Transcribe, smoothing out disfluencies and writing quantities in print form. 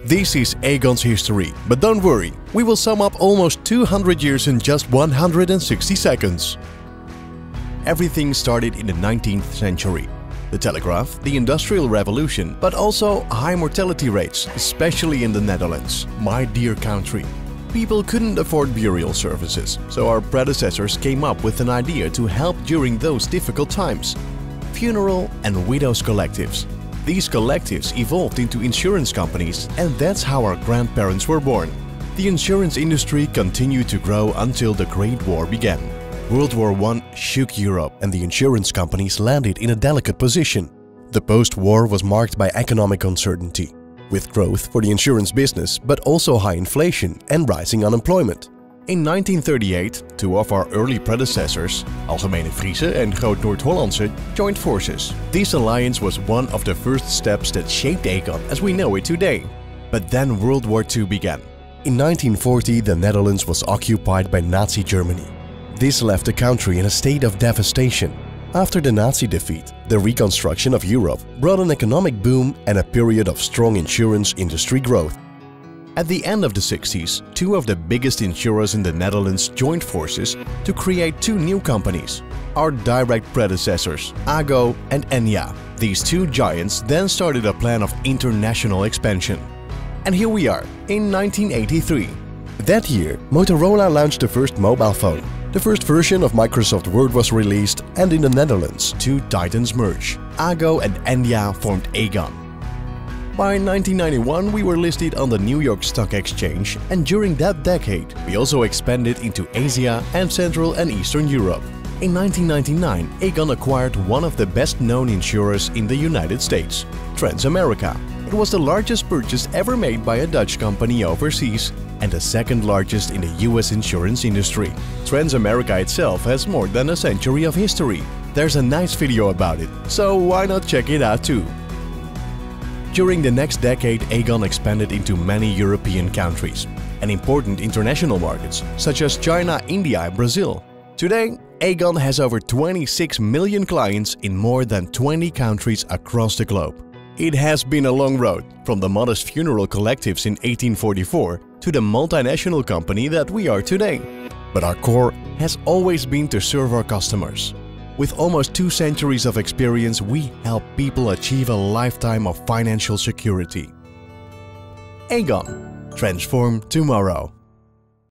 This is Aegon's history, but don't worry, we will sum up almost 200 years in just 160 seconds. Everything started in the 19th century. The telegraph, the Industrial Revolution, but also high mortality rates, especially in the Netherlands, my dear country. People couldn't afford burial services, so our predecessors came up with an idea to help during those difficult times. Funeral and widows collectives. These collectives evolved into insurance companies, and that's how our grandparents were born. The insurance industry continued to grow until the Great War began. World War I shook Europe, and the insurance companies landed in a delicate position. The post-war was marked by economic uncertainty, with growth for the insurance business, but also high inflation and rising unemployment. In 1938, two of our early predecessors, Algemene Friese and Groot Noord-Hollandse, joined forces. This alliance was one of the first steps that shaped Aegon as we know it today. But then World War II began. In 1940, the Netherlands was occupied by Nazi Germany. This left the country in a state of devastation. After the Nazi defeat, the reconstruction of Europe brought an economic boom and a period of strong insurance industry growth. At the end of the 60s, two of the biggest insurers in the Netherlands joined forces to create two new companies, our direct predecessors, Aegon and Enya. These two giants then started a plan of international expansion. And here we are, in 1983. That year, Motorola launched the first mobile phone. The first version of Microsoft Word was released, and in the Netherlands, two titans merged. Aegon and Enya formed Aegon. By 1991, we were listed on the New York Stock Exchange, and during that decade, we also expanded into Asia and Central and Eastern Europe. In 1999, Aegon acquired one of the best-known insurers in the United States, Transamerica. It was the largest purchase ever made by a Dutch company overseas, and the second largest in the US insurance industry. Transamerica itself has more than a century of history. There's a nice video about it, so why not check it out too? During the next decade, Aegon expanded into many European countries and important international markets such as China, India and Brazil. Today, Aegon has over 26 million clients in more than 20 countries across the globe. It has been a long road, from the modest funeral collectives in 1844 to the multinational company that we are today. But our core has always been to serve our customers. With almost 2 centuries of experience, we help people achieve a lifetime of financial security. Aegon. Transform tomorrow.